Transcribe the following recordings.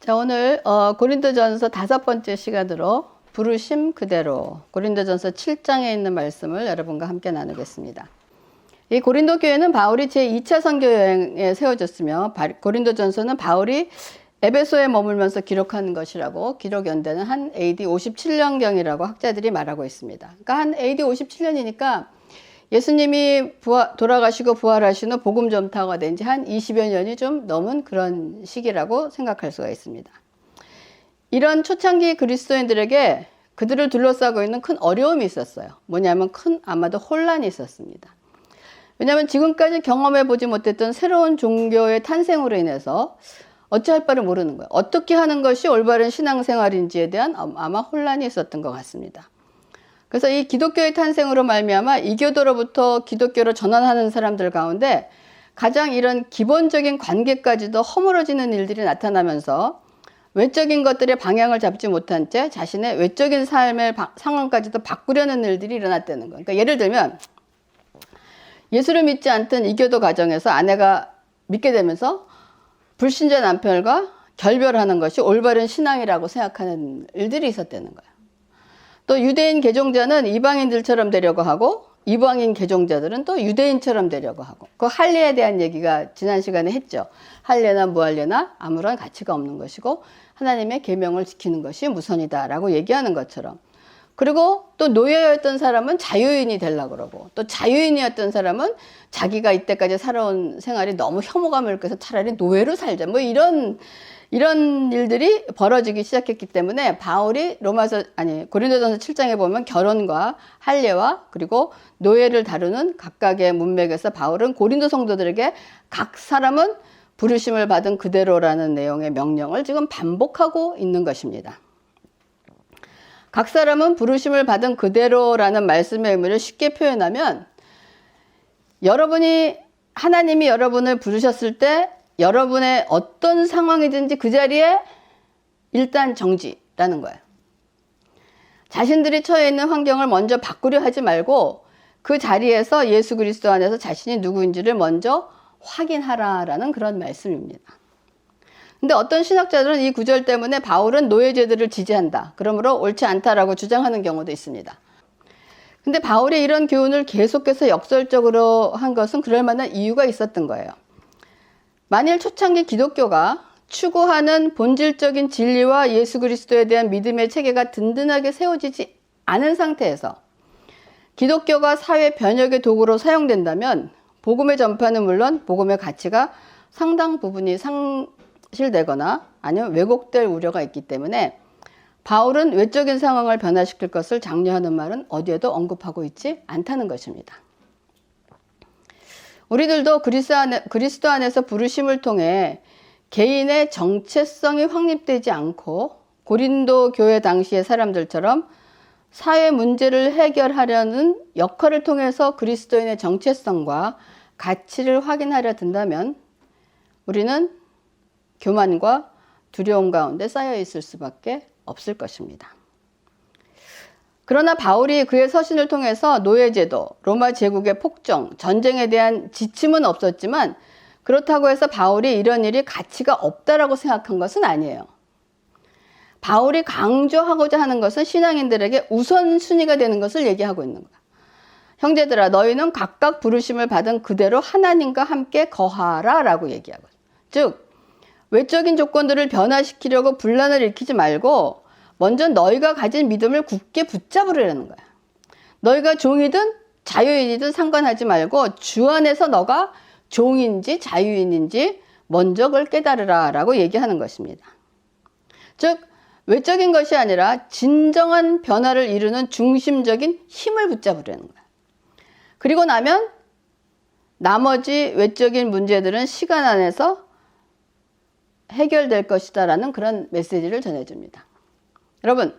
자, 오늘 고린도전서 5번째 시간으로 부르심 그대로 고린도전서 7장에 있는 말씀을 여러분과 함께 나누겠습니다. 이 고린도 교회는 바울이 제2차 선교 여행에 세워졌으며 고린도전서는 바울이 에베소에 머물면서 기록한 것이라고 기록 연대는 한 AD 57년경이라고 학자들이 말하고 있습니다. 그러니까 한 AD 57년이니까 예수님이 돌아가시고 부활하신 후 복음 전파가 된 지 한 20여 년이 좀 넘은 그런 시기라고 생각할 수가 있습니다. 이런 초창기 그리스도인들에게 그들을 둘러싸고 있는 큰 어려움이 있었어요. 뭐냐면 아마도 혼란이 있었습니다. 왜냐하면 지금까지 경험해보지 못했던 새로운 종교의 탄생으로 인해서 어찌할 바를 모르는 거예요. 어떻게 하는 것이 올바른 신앙생활인지에 대한 아마 혼란이 있었던 것 같습니다. 그래서 이 기독교의 탄생으로 말미암아 이교도로부터 기독교로 전환하는 사람들 가운데 가장 이런 기본적인 관계까지도 허물어지는 일들이 나타나면서 외적인 것들의 방향을 잡지 못한 채 자신의 외적인 삶의 상황까지도 바꾸려는 일들이 일어났다는 거예요. 그러니까 예를 들면 예수를 믿지 않던 이교도 가정에서 아내가 믿게 되면서 불신자 남편과 결별하는 것이 올바른 신앙이라고 생각하는 일들이 있었다는 거예요. 또 유대인 개종자는 이방인들처럼 되려고 하고 이방인 개종자들은 또 유대인처럼 되려고 하고 그 할례에 대한 얘기가 지난 시간에 했죠. 할례나 무할례나 아무런 가치가 없는 것이고 하나님의 계명을 지키는 것이 무선이다라고 얘기하는 것처럼, 그리고 또 노예였던 사람은 자유인이 되려고 그러고 또 자유인이었던 사람은 자기가 이때까지 살아온 생활이 너무 혐오감을 느껴서 차라리 노예로 살자, 뭐 이런 일들이 벌어지기 시작했기 때문에 바울이 고린도전서 7장에 보면 결혼과 할례와 그리고 노예를 다루는 각각의 문맥에서 바울은 고린도 성도들에게 각 사람은 부르심을 받은 그대로라는 내용의 명령을 지금 반복하고 있는 것입니다. 각 사람은 부르심을 받은 그대로라는 말씀의 의미를 쉽게 표현하면, 하나님이 여러분을 부르셨을 때 여러분의 어떤 상황이든지 그 자리에 일단 정지라는 거예요. 자신들이 처해 있는 환경을 먼저 바꾸려 하지 말고 그 자리에서 예수 그리스도 안에서 자신이 누구인지를 먼저 확인하라라는 그런 말씀입니다. 근데 어떤 신학자들은 이 구절 때문에 바울은 노예제도를 지지한다, 그러므로 옳지 않다라고 주장하는 경우도 있습니다. 근데 바울이 이런 교훈을 계속해서 역설적으로 한 것은 그럴 만한 이유가 있었던 거예요. 만일 초창기 기독교가 추구하는 본질적인 진리와 예수 그리스도에 대한 믿음의 체계가 든든하게 세워지지 않은 상태에서 기독교가 사회 변혁의 도구로 사용된다면 복음의 전파는 물론 복음의 가치가 상당 부분이 상실되거나 아니면 왜곡될 우려가 있기 때문에 바울은 외적인 상황을 변화시킬 것을 장려하는 말은 어디에도 언급하고 있지 않다는 것입니다. 우리들도 그리스도 안에서 부르심을 통해 개인의 정체성이 확립되지 않고 고린도 교회 당시의 사람들처럼 사회 문제를 해결하려는 역할을 통해서 그리스도인의 정체성과 가치를 확인하려 든다면 우리는 교만과 두려움 가운데 쌓여 있을 수밖에 없을 것입니다. 그러나 바울이 그의 서신을 통해서 노예제도, 로마 제국의 폭정, 전쟁에 대한 지침은 없었지만 그렇다고 해서 바울이 이런 일이 가치가 없다라고 생각한 것은 아니에요. 바울이 강조하고자 하는 것은 신앙인들에게 우선순위가 되는 것을 얘기하고 있는 거야. 형제들아, 너희는 각각 부르심을 받은 그대로 하나님과 함께 거하라 라고 얘기하고 있어요. 즉, 외적인 조건들을 변화시키려고 분란을 일으키지 말고 먼저 너희가 가진 믿음을 굳게 붙잡으려는 거야. 너희가 종이든 자유인이든 상관하지 말고 주 안에서 너가 종인지 자유인인지 먼저 그걸 깨달으라 라고 얘기하는 것입니다. 즉, 외적인 것이 아니라 진정한 변화를 이루는 중심적인 힘을 붙잡으려는 거야. 그리고 나면 나머지 외적인 문제들은 시간 안에서 해결될 것이다 라는 그런 메시지를 전해줍니다. 여러분,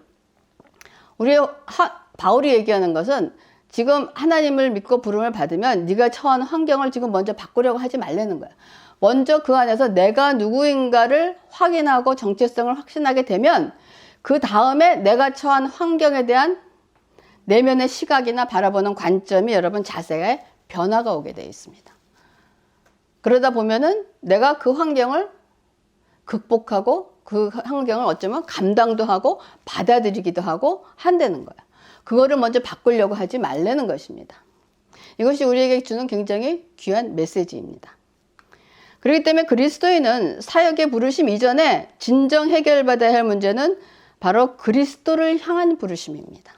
바울이 얘기하는 것은 지금 하나님을 믿고 부름을 받으면 네가 처한 환경을 지금 먼저 바꾸려고 하지 말라는 거야. 먼저 그 안에서 내가 누구인가를 확인하고 정체성을 확신하게 되면 그 다음에 내가 처한 환경에 대한 내면의 시각이나 바라보는 관점이 여러분 자세에 변화가 오게 되어 있습니다. 그러다 보면은 내가 그 환경을 극복하고 그 환경을 어쩌면 감당도 하고 받아들이기도 하고 한다는 거예요. 그거를 먼저 바꾸려고 하지 말라는 것입니다. 이것이 우리에게 주는 굉장히 귀한 메시지입니다. 그렇기 때문에 그리스도인은 사역의 부르심 이전에 진정 해결받아야 할 문제는 바로 그리스도를 향한 부르심입니다.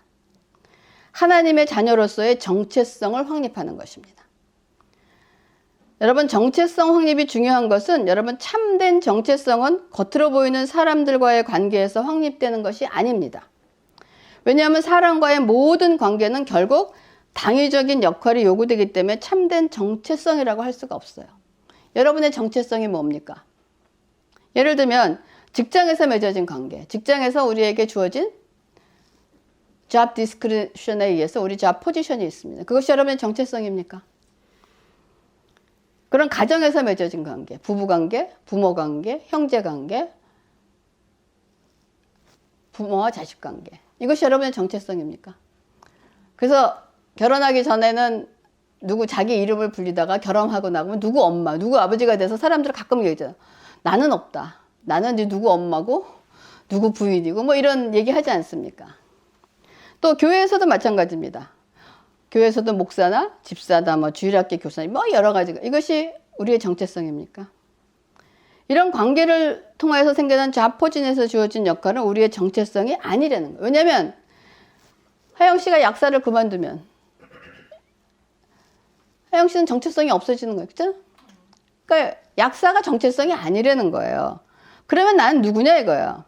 하나님의 자녀로서의 정체성을 확립하는 것입니다. 여러분, 정체성 확립이 중요한 것은 여러분 참된 정체성은 겉으로 보이는 사람들과의 관계에서 확립되는 것이 아닙니다. 왜냐하면 사람과의 모든 관계는 결국 당위적인 역할이 요구되기 때문에 참된 정체성이라고 할 수가 없어요. 여러분의 정체성이 뭡니까? 예를 들면 직장에서 맺어진 관계, 직장에서 우리에게 주어진 job description에 의해서 우리 job 포지션이 있습니다. 그것이 여러분의 정체성입니까? 그런 가정에서 맺어진 관계, 부부관계, 부모관계, 형제관계, 부모와 자식관계, 이것이 여러분의 정체성입니까? 그래서 결혼하기 전에는 누구 자기 이름을 불리다가 결혼하고 나면 누구 엄마, 누구 아버지가 돼서 사람들은 가끔 얘기하잖아요. 나는 없다. 나는 이제 누구 엄마고 누구 부인이고 뭐 이런 얘기 하지 않습니까? 또 교회에서도 마찬가지입니다. 교회에서도 목사나 집사나 뭐 주일학교 교사님 뭐 여러 가지가, 이것이 우리의 정체성입니까? 이런 관계를 통해서 생겨난 자포진에서 주어진 역할은 우리의 정체성이 아니라는 거예요. 왜냐하면 하영 씨가 약사를 그만두면 하영 씨는 정체성이 없어지는 거예요. 그죠? 그러니까 약사가 정체성이 아니라는 거예요. 그러면 나는 누구냐 이거예요.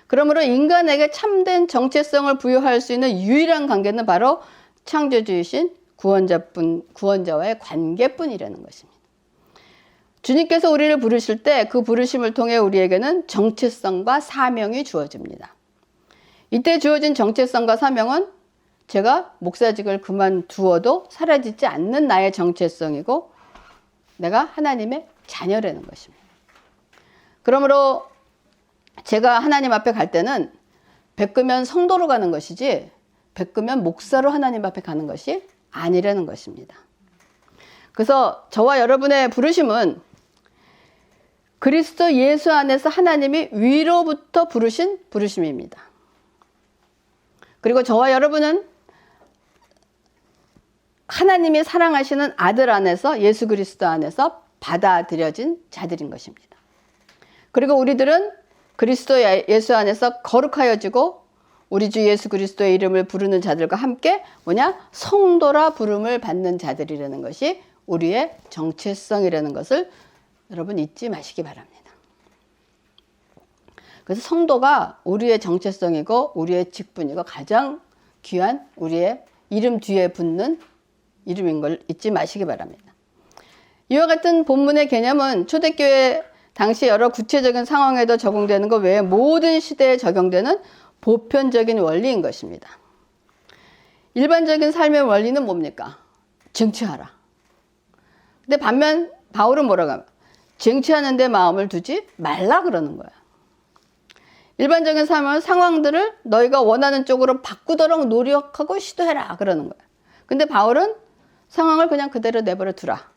그러므로 인간에게 참된 정체성을 부여할 수 있는 유일한 관계는 바로 창조주이신 구원자와의 관계뿐이라는 것입니다. 주님께서 우리를 부르실 때 그 부르심을 통해 우리에게는 정체성과 사명이 주어집니다. 이때 주어진 정체성과 사명은 제가 목사직을 그만두어도 사라지지 않는 나의 정체성이고 내가 하나님의 자녀라는 것입니다. 그러므로 제가 하나님 앞에 갈 때는 베끄면 성도로 가는 것이지 베끄면 목사로 하나님 앞에 가는 것이 아니라는 것입니다. 그래서 저와 여러분의 부르심은 그리스도 예수 안에서 하나님이 위로부터 부르신 부르심입니다. 그리고 저와 여러분은 하나님이 사랑하시는 아들 안에서, 예수 그리스도 안에서 받아들여진 자들인 것입니다. 그리고 우리들은 그리스도 예수 안에서 거룩하여지고 우리 주 예수 그리스도의 이름을 부르는 자들과 함께 성도라 부름을 받는 자들이라는 것이 우리의 정체성이라는 것을 여러분 잊지 마시기 바랍니다. 그래서 성도가 우리의 정체성이고 우리의 직분이고 가장 귀한 우리의 이름 뒤에 붙는 이름인 걸 잊지 마시기 바랍니다. 이와 같은 본문의 개념은 초대교회 당시 여러 구체적인 상황에도 적용되는 것 외에 모든 시대에 적용되는 보편적인 원리인 것입니다. 일반적인 삶의 원리는 뭡니까? 쟁취하라. 근데 반면 바울은 뭐라고 하면 쟁취하는 데 마음을 두지 말라 그러는 거야. 일반적인 삶은 상황들을 너희가 원하는 쪽으로 바꾸도록 노력하고 시도해라 그러는 거야. 근데 바울은 상황을 그냥 그대로 내버려 두라.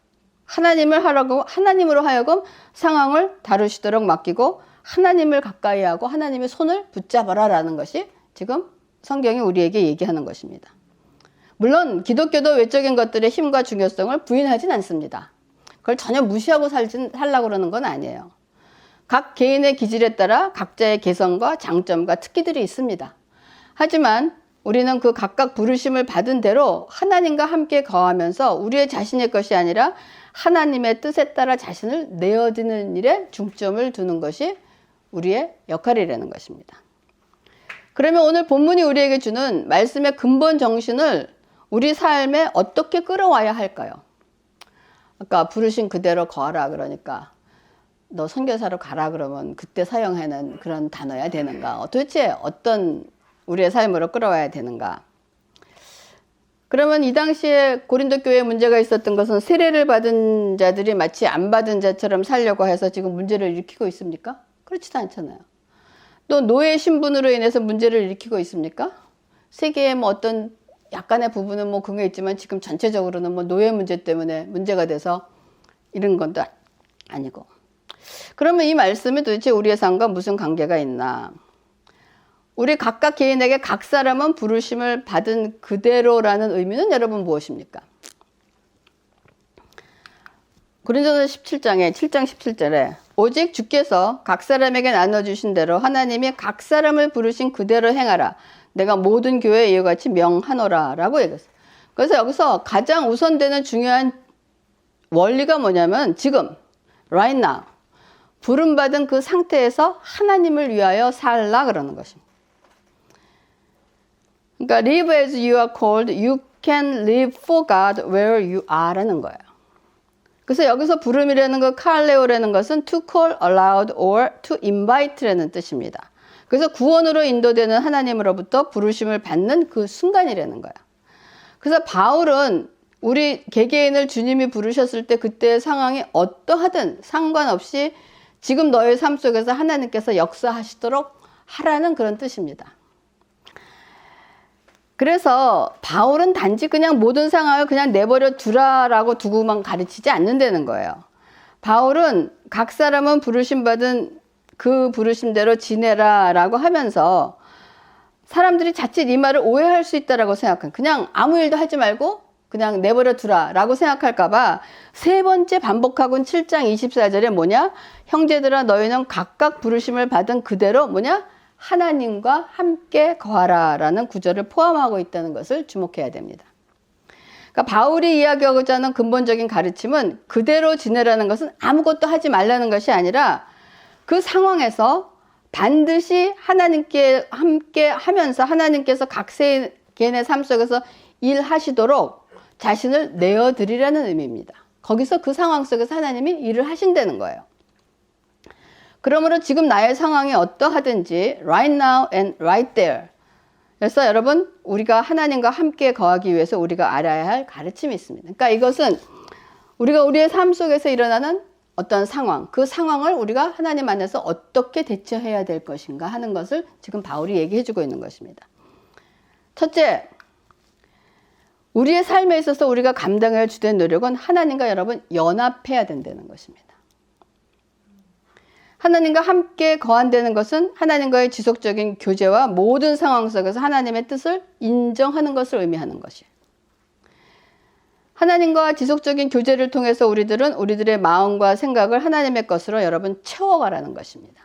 하나님으로 하여금 상황을 다루시도록 맡기고 하나님을 가까이 하고 하나님의 손을 붙잡아라 라는 것이 지금 성경이 우리에게 얘기하는 것입니다. 물론 기독교도 외적인 것들의 힘과 중요성을 부인하진 않습니다. 그걸 전혀 무시하고 살라고 그러는 건 아니에요. 각 개인의 기질에 따라 각자의 개성과 장점과 특기들이 있습니다. 하지만 우리는 그 각각 부르심을 받은 대로 하나님과 함께 거하면서 우리의 자신의 것이 아니라 하나님의 뜻에 따라 자신을 내어드는 일에 중점을 두는 것이 우리의 역할이라는 것입니다. 그러면 오늘 본문이 우리에게 주는 말씀의 근본 정신을 우리 삶에 어떻게 끌어와야 할까요? 아까 부르신 그대로 거하라 그러니까 너 선교사로 가라 그러면 그때 사용하는 그런 단어야 되는가? 도대체 어떤 우리의 삶으로 끌어와야 되는가? 그러면 이 당시에 고린도 교회에 문제가 있었던 것은 세례를 받은 자들이 마치 안 받은 자처럼 살려고 해서 지금 문제를 일으키고 있습니까? 그렇지도 않잖아요. 또 노예 신분으로 인해서 문제를 일으키고 있습니까? 세계의 뭐 어떤 약간의 부분은 뭐 그게 있지만 지금 전체적으로는 뭐 노예 문제 때문에 문제가 돼서 이런 것도 아니고. 그러면 이 말씀이 도대체 우리의 삶과 무슨 관계가 있나? 우리 각각 개인에게 각 사람은 부르심을 받은 그대로라는 의미는 여러분 무엇입니까? 고린도서 17장에 7장 17절에 오직 주께서 각 사람에게 나눠주신 대로 하나님이 각 사람을 부르신 그대로 행하라. 내가 모든 교회에 이와 같이 명하노라 라고 얘기했어요. 그래서 여기서 가장 우선되는 중요한 원리가 뭐냐면 지금 right now 부름받은 그 상태에서 하나님을 위하여 살라 그러는 것입니다. 그러니까 live as you are called, you can live for God where you are 라는 거예요. 그래서 여기서 부름이라는 거 칼레오라는 것은 to call aloud or to invite라는 뜻입니다. 그래서 구원으로 인도되는 하나님으로부터 부르심을 받는 그 순간이라는 거야. 그래서 바울은 우리 개개인을 주님이 부르셨을 때 그때의 상황이 어떠하든 상관없이 지금 너의 삶 속에서 하나님께서 역사하시도록 하라는 그런 뜻입니다. 그래서 바울은 단지 그냥 모든 상황을 그냥 내버려 두라라고 두고만 가르치지 않는다는 거예요. 바울은 각 사람은 부르심 받은 그 부르심대로 지내라라고 하면서 사람들이 자칫 이 말을 오해할 수 있다라고 생각한, 그냥 아무 일도 하지 말고 그냥 내버려 두라라고 생각할까봐 세 번째 반복하고는 7장 24절에 뭐냐? 형제들아 너희는 각각 부르심을 받은 그대로 뭐냐? 하나님과 함께 거하라 라는 구절을 포함하고 있다는 것을 주목해야 됩니다. 그러니까 바울이 이야기하고자 하는 근본적인 가르침은 그대로 지내라는 것은 아무것도 하지 말라는 것이 아니라 그 상황에서 반드시 하나님께 함께 하면서 하나님께서 각 개인의 삶 속에서 일하시도록 자신을 내어드리라는 의미입니다. 거기서 그 상황 속에서 하나님이 일을 하신다는 거예요. 그러므로 지금 나의 상황이 어떠하든지 right now and right there. 그래서 여러분 우리가 하나님과 함께 거하기 위해서 우리가 알아야 할 가르침이 있습니다. 그러니까 이것은 우리가 우리의 삶 속에서 일어나는 어떤 상황, 그 상황을 우리가 하나님 안에서 어떻게 대처해야 될 것인가 하는 것을 지금 바울이 얘기해 주고 있는 것입니다. 첫째, 우리의 삶에 있어서 우리가 감당해야 주된 노력은 하나님과 여러분 연합해야 된다는 것입니다. 하나님과 함께 거한다는 것은 하나님과의 지속적인 교제와 모든 상황 속에서 하나님의 뜻을 인정하는 것을 의미하는 것이에요. 하나님과 지속적인 교제를 통해서 우리들은 우리들의 마음과 생각을 하나님의 것으로 여러분 채워가라는 것입니다.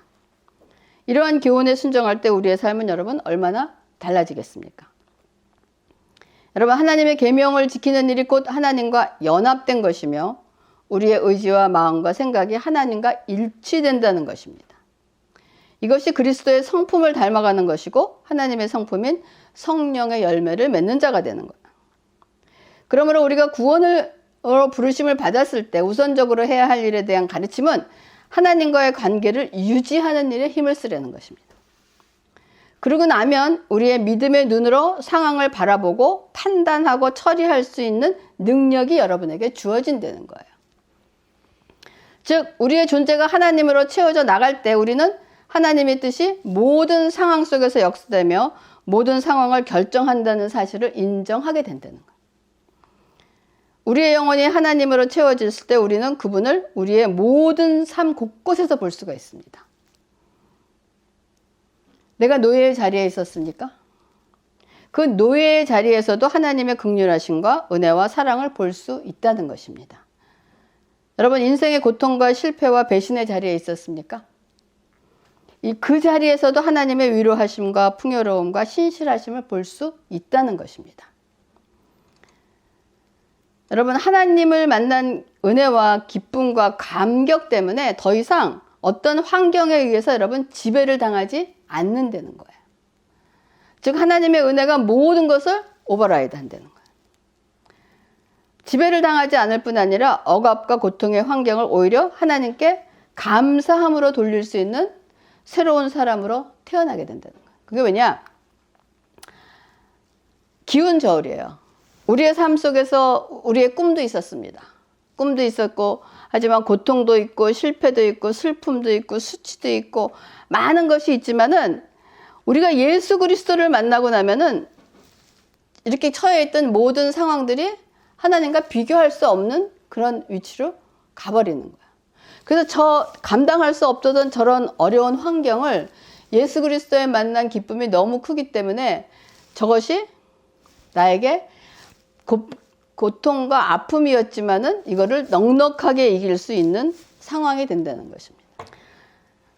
이러한 교훈에 순종할 때 우리의 삶은 여러분 얼마나 달라지겠습니까? 여러분 하나님의 계명을 지키는 일이 곧 하나님과 연합된 것이며 우리의 의지와 마음과 생각이 하나님과 일치된다는 것입니다. 이것이 그리스도의 성품을 닮아가는 것이고 하나님의 성품인 성령의 열매를 맺는 자가 되는 거예요. 그러므로 우리가 구원으로 부르심을 받았을 때 우선적으로 해야 할 일에 대한 가르침은 하나님과의 관계를 유지하는 일에 힘을 쓰려는 것입니다. 그러고 나면 우리의 믿음의 눈으로 상황을 바라보고 판단하고 처리할 수 있는 능력이 여러분에게 주어진다는 거예요. 즉 우리의 존재가 하나님으로 채워져 나갈 때 우리는 하나님의 뜻이 모든 상황 속에서 역사되며 모든 상황을 결정한다는 사실을 인정하게 된다는 거예요. 우리의 영혼이 하나님으로 채워졌을 때 우리는 그분을 우리의 모든 삶 곳곳에서 볼 수가 있습니다. 내가 노예의 자리에 있었습니까? 그 노예의 자리에서도 하나님의 긍휼하심과 은혜와 사랑을 볼 수 있다는 것입니다. 여러분 인생의 고통과 실패와 배신의 자리에 있었습니까? 그 자리에서도 하나님의 위로하심과 풍요로움과 신실하심을 볼 수 있다는 것입니다. 여러분 하나님을 만난 은혜와 기쁨과 감격 때문에 더 이상 어떤 환경에 의해서 여러분 지배를 당하지 않는다는 거예요. 즉 하나님의 은혜가 모든 것을 오버라이드 한다는 거예요. 지배를 당하지 않을 뿐 아니라 억압과 고통의 환경을 오히려 하나님께 감사함으로 돌릴 수 있는 새로운 사람으로 태어나게 된다는 거예요. 그게 왜냐? 기운 저울이에요. 우리의 삶 속에서 우리의 꿈도 있었습니다. 꿈도 있었고 하지만 고통도 있고 실패도 있고 슬픔도 있고 수치도 있고 많은 것이 있지만은 우리가 예수 그리스도를 만나고 나면은 이렇게 처해 있던 모든 상황들이 하나님과 비교할 수 없는 그런 위치로 가버리는 거야. 그래서 저 감당할 수 없던 저런 어려운 환경을 예수 그리스도에 만난 기쁨이 너무 크기 때문에 저것이 나에게 고통과 아픔이었지만은 이거를 넉넉하게 이길 수 있는 상황이 된다는 것입니다.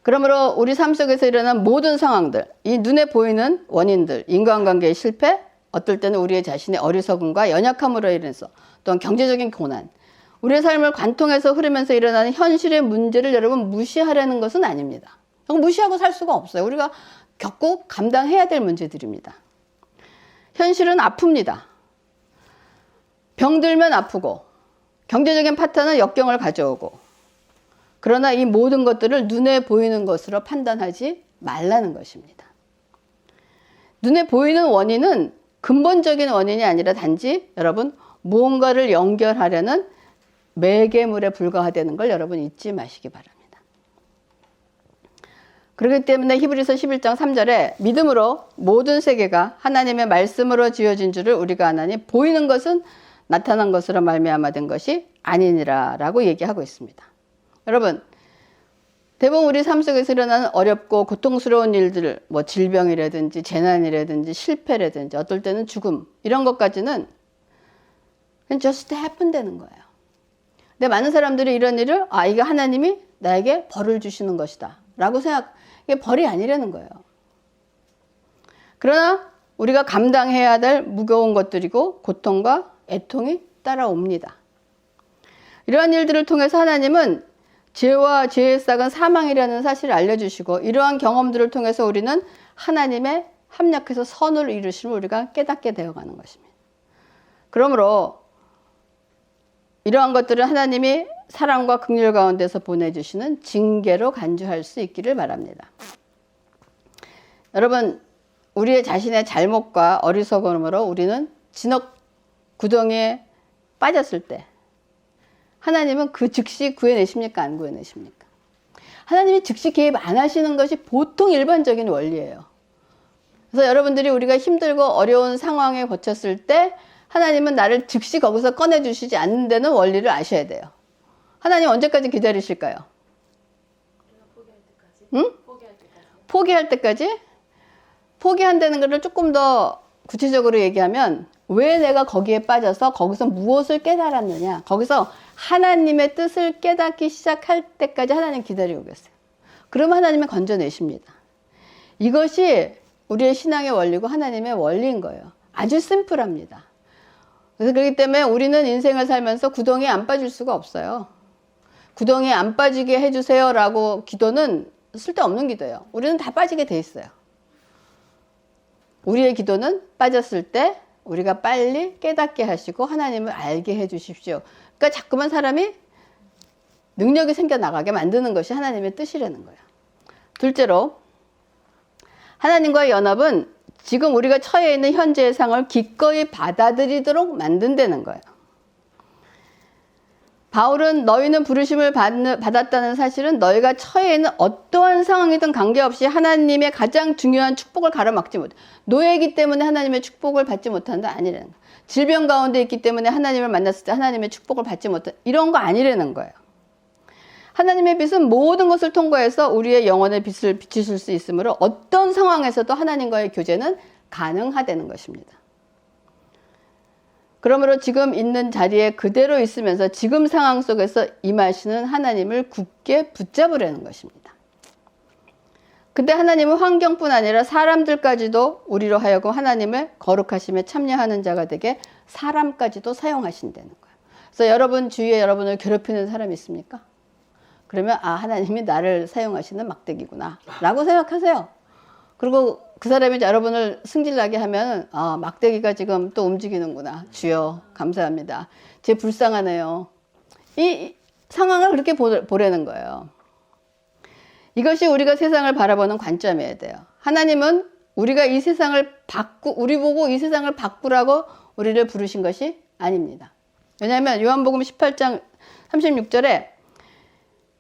그러므로 우리 삶 속에서 일어난 모든 상황들, 이 눈에 보이는 원인들, 인간관계의 실패, 어떨 때는 우리의 자신의 어리석음과 연약함으로 인해서 또한 경제적인 고난, 우리의 삶을 관통해서 흐르면서 일어나는 현실의 문제를 여러분 무시하려는 것은 아닙니다. 무시하고 살 수가 없어요. 우리가 겪고 감당해야 될 문제들입니다. 현실은 아픕니다. 병들면 아프고 경제적인 파탄은 역경을 가져오고, 그러나 이 모든 것들을 눈에 보이는 것으로 판단하지 말라는 것입니다. 눈에 보이는 원인은 근본적인 원인이 아니라 단지 여러분 무언가를 연결하려는 매개물에 불과하다는 걸 여러분 잊지 마시기 바랍니다. 그렇기 때문에 히브리서 11장 3절에 믿음으로 모든 세계가 하나님의 말씀으로 지어진 줄을 우리가 아나니 보이는 것은 나타난 것으로 말미암아 된 것이 아니니라 라고 얘기하고 있습니다. 여러분, 대부분 우리 삶 속에서 일어나는 어렵고 고통스러운 일들, 뭐 질병이라든지 재난이라든지 실패라든지 어떨 때는 죽음, 이런 것까지는 그냥 just happen 되는 거예요. 근데 많은 사람들이 이런 일을 이게 하나님이 나에게 벌을 주시는 것이다 라고 이게 벌이 아니라는 거예요. 그러나 우리가 감당해야 될 무거운 것들이고 고통과 애통이 따라옵니다. 이러한 일들을 통해서 하나님은 죄와 죄의 싹은 사망이라는 사실을 알려주시고, 이러한 경험들을 통해서 우리는 하나님의 합력해서 선을 이루심을 우리가 깨닫게 되어가는 것입니다. 그러므로 이러한 것들은 하나님이 사랑과 긍휼 가운데서 보내주시는 징계로 간주할 수 있기를 바랍니다. 여러분, 우리의 자신의 잘못과 어리석음으로 우리는 진흙 구덩이에 빠졌을 때 하나님은 그 즉시 구해내십니까? 안 구해내십니까? 하나님이 즉시 개입 안 하시는 것이 보통 일반적인 원리예요. 그래서 여러분들이 우리가 힘들고 어려운 상황에 거쳤을 때 하나님은 나를 즉시 거기서 꺼내주시지 않는다는 원리를 아셔야 돼요. 하나님 언제까지 기다리실까요? 포기할 때까지. 응? 포기할 때까지? 포기한다는 것을 조금 더 구체적으로 얘기하면, 왜 내가 거기에 빠져서 거기서 무엇을 깨달았느냐, 거기서 하나님의 뜻을 깨닫기 시작할 때까지 하나님 기다리고 계세요. 그러면 하나님은 건져내십니다. 이것이 우리의 신앙의 원리고 하나님의 원리인 거예요. 아주 심플합니다. 그래서 그렇기 때문에 우리는 인생을 살면서 구덩이에 안 빠질 수가 없어요. 구덩이에 안 빠지게 해주세요 라고 기도는 쓸데없는 기도예요. 우리는 다 빠지게 돼 있어요. 우리의 기도는 빠졌을 때 우리가 빨리 깨닫게 하시고 하나님을 알게 해 주십시오. 그러니까 자꾸만 사람이 능력이 생겨나가게 만드는 것이 하나님의 뜻이라는 거예요. 둘째로, 하나님과의 연합은 지금 우리가 처해 있는 현재의 상황을 기꺼이 받아들이도록 만든다는 거예요. 바울은 너희는 부르심을 받았다는 사실은 너희가 처해 있는 어떠한 상황이든 관계없이 하나님의 가장 중요한 축복을 가로막지 못해. 노예이기 때문에 하나님의 축복을 받지 못한다? 아니라는 거예요. 질병 가운데 있기 때문에 하나님을 만났을 때 하나님의 축복을 받지 못한다? 이런 거 아니라는 거예요. 하나님의 빛은 모든 것을 통과해서 우리의 영혼의 빛을 비추실 수 있으므로 어떤 상황에서도 하나님과의 교제는 가능하다는 것입니다. 그러므로 지금 있는 자리에 그대로 있으면서 지금 상황 속에서 임하시는 하나님을 굳게 붙잡으려는 것입니다. 근데 하나님은 환경뿐 아니라 사람들까지도 우리로 하여금 하나님의 거룩하심에 참여하는 자가 되게 사람까지도 사용하신다는 거예요. 그래서 여러분 주위에 여러분을 괴롭히는 사람이 있습니까? 그러면 하나님이 나를 사용하시는 막대기구나 라고 생각하세요. 그리고 그 사람이 여러분을 승질나게 하면 막대기가 지금 또 움직이는구나. 주여 감사합니다. 제 불쌍하네요. 이 상황을 그렇게 보라는 거예요. 이것이 우리가 세상을 바라보는 관점이어야 돼요. 하나님은 우리가 이 세상을 우리 보고 이 세상을 바꾸라고 우리를 부르신 것이 아닙니다. 왜냐하면 요한복음 18장 36절에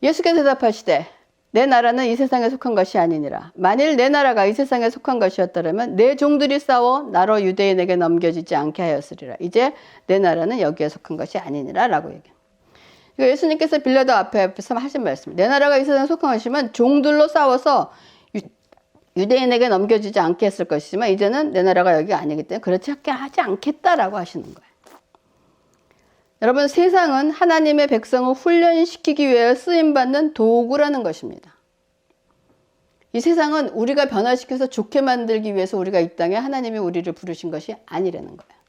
예수께서 대답하시되 내 나라는 이 세상에 속한 것이 아니니라. 만일 내 나라가 이 세상에 속한 것이었더라면 내 종들이 싸워 나로 유대인에게 넘겨지지 않게 하였으리라. 이제 내 나라는 여기에 속한 것이 아니니라 라고 얘기해요. 이거 예수님께서 빌라도 앞에서 하신 말씀. 내 나라가 이 세상에 속한 것이면 종들로 싸워서 유대인에게 넘겨주지 않게 했을 것이지만 이제는 내 나라가 여기 아니기 때문에 그렇지 하지 않겠다라고 하시는 거예요. 여러분, 세상은 하나님의 백성을 훈련시키기 위해 쓰임받는 도구라는 것입니다. 이 세상은 우리가 변화시켜서 좋게 만들기 위해서 우리가 이 땅에 하나님이 우리를 부르신 것이 아니라는 거예요.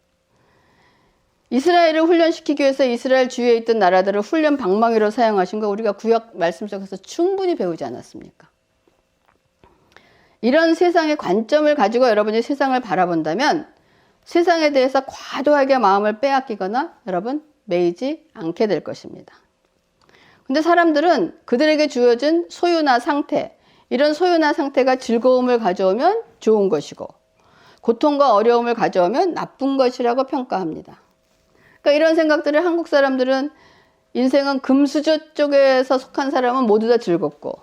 이스라엘을 훈련시키기 위해서 이스라엘 주위에 있던 나라들을 훈련 방망이로 사용하신 거 우리가 구약 말씀 속에서 충분히 배우지 않았습니까? 이런 세상의 관점을 가지고 여러분이 세상을 바라본다면 세상에 대해서 과도하게 마음을 빼앗기거나 여러분 매이지 않게 될 것입니다. 근데 사람들은 그들에게 주어진 소유나 상태, 이런 소유나 상태가 즐거움을 가져오면 좋은 것이고 고통과 어려움을 가져오면 나쁜 것이라고 평가합니다. 그러니까 이런 생각들을 한국 사람들은 인생은 금수저 쪽에서 속한 사람은 모두 다 즐겁고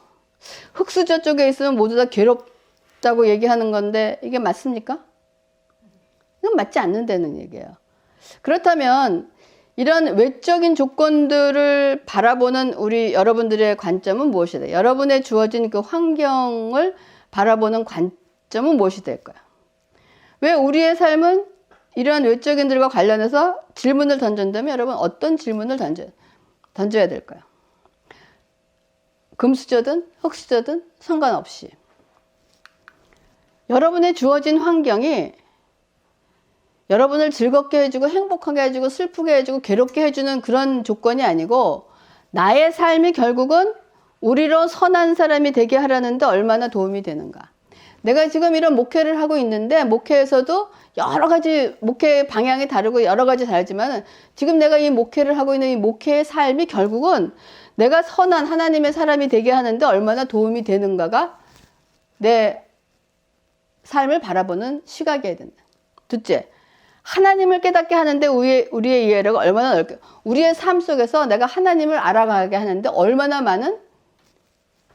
흙수저 쪽에 있으면 모두 다 괴롭다고 얘기하는 건데 이게 맞습니까? 이건 맞지 않는다는 얘기예요. 그렇다면 이런 외적인 조건들을 바라보는 우리 여러분들의 관점은 무엇이 돼요? 여러분의 주어진 그 환경을 바라보는 관점은 무엇이 될까요? 왜 우리의 삶은 이러한 외적인들과 관련해서 질문을 던진다면 여러분 어떤 질문을 던져야 될까요? 금수저든 흙수저든 상관없이 여러분의 주어진 환경이 여러분을 즐겁게 해주고 행복하게 해주고 슬프게 해주고 괴롭게 해주는 그런 조건이 아니고 나의 삶이 결국은 우리로 선한 사람이 되게 하라는데 얼마나 도움이 되는가. 내가 지금 이런 목회를 하고 있는데 목회에서도 여러 가지 목회 방향이 다르고 여러 가지 다르지만 지금 내가 이 목회를 하고 있는 이 목회의 삶이 결국은 내가 선한 하나님의 사람이 되게 하는데 얼마나 도움이 되는가가 내 삶을 바라보는 시각이어야 된다. 둘째, 하나님을 깨닫게 하는데 우리의 이해력이 얼마나 넓게 우리의 삶 속에서 내가 하나님을 알아가게 하는데 얼마나 많은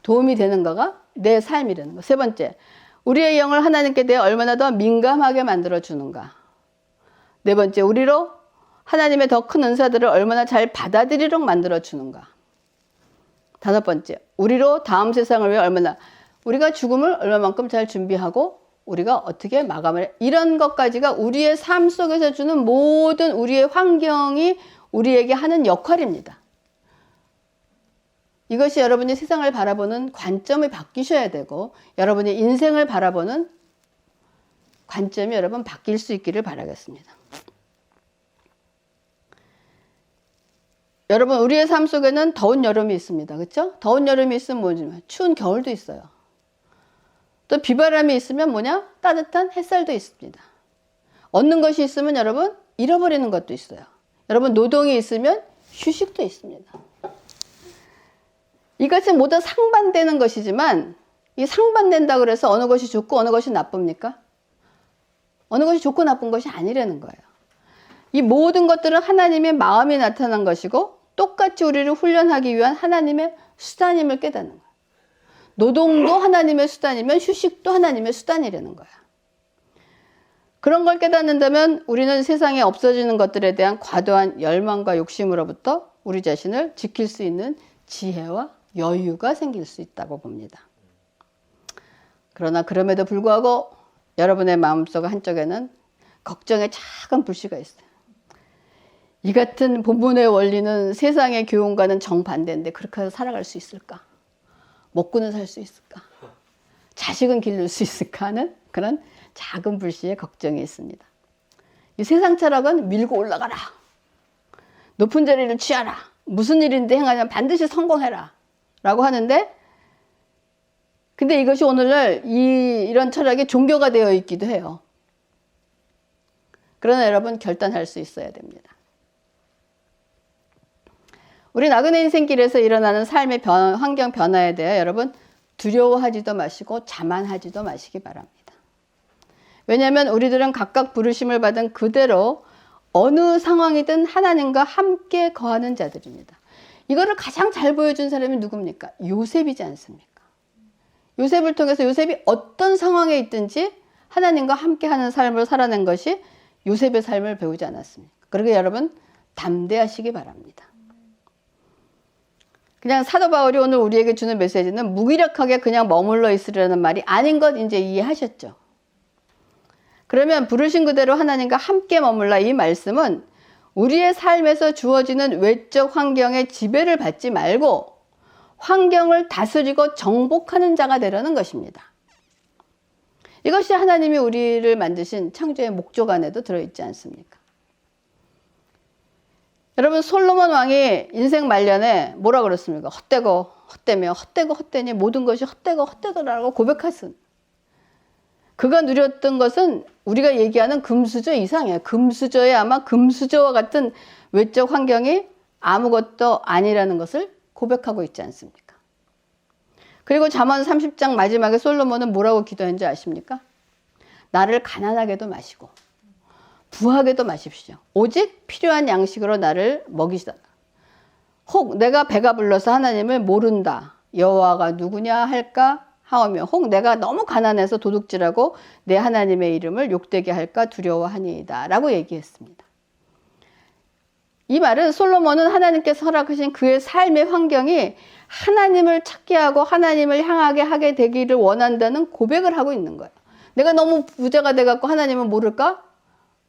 도움이 되는가가 내 삶이라는 거. 세 번째, 우리의 영을 하나님께 대해 얼마나 더 민감하게 만들어주는가. 네 번째, 우리로 하나님의 더 큰 은사들을 얼마나 잘 받아들이도록 만들어주는가. 다섯 번째, 우리로 다음 세상을 위해 얼마나 우리가 죽음을 얼마만큼 잘 준비하고 우리가 어떻게 마감을 이런 것까지가 우리의 삶 속에서 주는 모든 우리의 환경이 우리에게 하는 역할입니다. 이것이 여러분이 세상을 바라보는 관점이 바뀌셔야 되고 여러분의 인생을 바라보는 관점이 여러분 바뀔 수 있기를 바라겠습니다. 여러분 우리의 삶 속에는 더운 여름이 있습니다. 그렇죠? 더운 여름이 있으면 뭐지? 추운 겨울도 있어요. 또 비바람이 있으면 뭐냐? 따뜻한 햇살도 있습니다. 얻는 것이 있으면 여러분 잃어버리는 것도 있어요. 여러분 노동이 있으면 휴식도 있습니다. 이것은 모두 상반되는 것이지만 이 상반된다고 그래서 어느 것이 좋고 어느 것이 나쁩니까? 어느 것이 좋고 나쁜 것이 아니라는 거예요. 이 모든 것들은 하나님의 마음이 나타난 것이고 똑같이 우리를 훈련하기 위한 하나님의 수단임을 깨닫는 거예요. 노동도 하나님의 수단이면 휴식도 하나님의 수단이라는 거야. 그런 걸 깨닫는다면 우리는 세상에 없어지는 것들에 대한 과도한 열망과 욕심으로부터 우리 자신을 지킬 수 있는 지혜와 여유가 생길 수 있다고 봅니다. 그러나 그럼에도 불구하고 여러분의 마음속 한쪽에는 걱정의 작은 불씨가 있어요. 이 같은 본문의 원리는 세상의 교훈과는 정반대인데 그렇게 해서 살아갈 수 있을까? 먹고는 살 수 있을까? 자식은 기를 수 있을까 하는 그런 작은 불씨의 걱정이 있습니다. 이 세상 철학은 밀고 올라가라. 높은 자리를 취하라. 무슨 일인데 행하냐면 반드시 성공해라. 라고 하는데 근데 이것이 오늘날 이런 철학이 종교가 되어 있기도 해요. 그러나 여러분 결단할 수 있어야 됩니다. 우리 나그네 인생길에서 일어나는 삶의 환경 변화에 대해 여러분 두려워하지도 마시고 자만하지도 마시기 바랍니다. 왜냐하면 우리들은 각각 부르심을 받은 그대로 어느 상황이든 하나님과 함께 거하는 자들입니다. 이거를 가장 잘 보여준 사람이 누굽니까? 요셉이지 않습니까? 요셉을 통해서 요셉이 어떤 상황에 있든지 하나님과 함께하는 삶을 살아낸 것이 요셉의 삶을 배우지 않았습니까? 그러게 여러분 담대하시기 바랍니다. 그냥 사도 바울이 오늘 우리에게 주는 메시지는 무기력하게 그냥 머물러 있으려는 말이 아닌 것 이제 이해하셨죠? 그러면 부르신 그대로 하나님과 함께 머물라 이 말씀은 우리의 삶에서 주어지는 외적 환경에 지배를 받지 말고 환경을 다스리고 정복하는 자가 되려는 것입니다. 이것이 하나님이 우리를 만드신 창조의 목적 안에도 들어있지 않습니까? 여러분 솔로몬 왕이 인생 말년에 뭐라 그랬습니까? 헛되고 헛되며 헛되고 헛되니 모든 것이 헛되고 헛되더라고 고백했습니다. 그가 누렸던 것은 우리가 얘기하는 금수저 이상이에요. 금수저에 아마 금수저와 같은 외적 환경이 아무것도 아니라는 것을 고백하고 있지 않습니까? 그리고 잠언 30장 마지막에 솔로몬은 뭐라고 기도했는지 아십니까? 나를 가난하게도 마시고 부하게도 마십시오. 오직 필요한 양식으로 나를 먹이시다. 혹 내가 배가 불러서 하나님을 모른다. 여호와가 누구냐 할까 하오며 혹 내가 너무 가난해서 도둑질하고 내 하나님의 이름을 욕되게 할까 두려워하니이다 라고 얘기했습니다. 이 말은 솔로몬은 하나님께서 허락하신 그의 삶의 환경이 하나님을 찾게 하고 하나님을 향하게 하게 되기를 원한다는 고백을 하고 있는 거예요. 내가 너무 부자가 돼갖고 하나님을 모를까?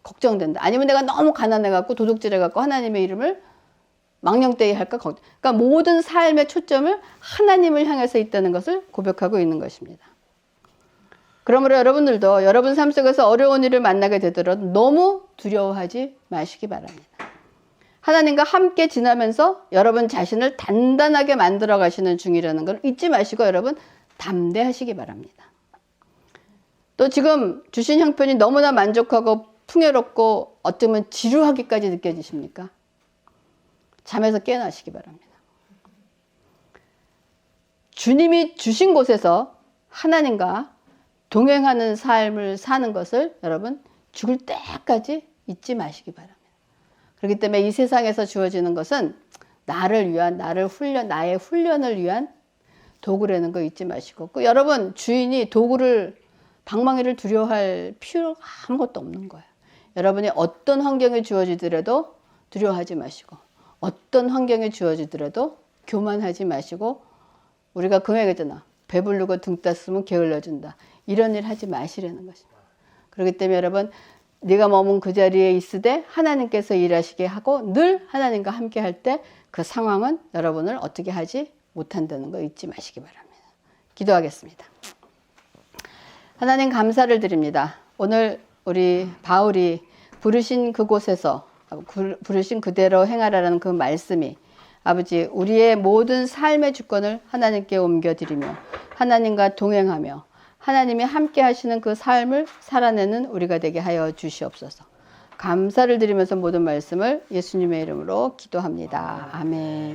걱정된다. 아니면 내가 너무 가난해갖고 도둑질해갖고 하나님의 이름을 망령되이 할까? 그러니까 모든 삶의 초점을 하나님을 향해서 있다는 것을 고백하고 있는 것입니다. 그러므로 여러분들도 여러분 삶 속에서 어려운 일을 만나게 되더라도 너무 두려워하지 마시기 바랍니다. 하나님과 함께 지나면서 여러분 자신을 단단하게 만들어 가시는 중이라는 걸 잊지 마시고 여러분 담대하시기 바랍니다. 또 지금 주신 형편이 너무나 만족하고 풍요롭고 어쩌면 지루하기까지 느껴지십니까? 잠에서 깨어나시기 바랍니다. 주님이 주신 곳에서 하나님과 동행하는 삶을 사는 것을 여러분 죽을 때까지 잊지 마시기 바랍니다. 그렇기 때문에 이 세상에서 주어지는 것은 나를 위한, 나의 훈련을 위한 도구라는 거 잊지 마시고 여러분 주인이 도구를 방망이를 두려워할 필요가 아무것도 없는 거예요. 여러분이 어떤 환경에 주어지더라도 두려워하지 마시고 어떤 환경에 주어지더라도 교만하지 마시고 우리가 그 얘기잖아. 배부르고 등 땄으면 게을러준다. 이런 일 하지 마시라는 것입니다. 그렇기 때문에 여러분 네가 머문 그 자리에 있으되 하나님께서 일하시게 하고 늘 하나님과 함께 할 때 그 상황은 여러분을 어떻게 하지 못한다는 거 잊지 마시기 바랍니다. 기도하겠습니다. 하나님 감사를 드립니다. 오늘 우리 바울이 부르신 그곳에서 부르신 그대로 행하라는 그 말씀이 아버지 우리의 모든 삶의 주권을 하나님께 옮겨드리며 하나님과 동행하며 하나님이 함께 하시는 그 삶을 살아내는 우리가 되게 하여 주시옵소서. 감사를 드리면서 모든 말씀을 예수님의 이름으로 기도합니다. 아멘.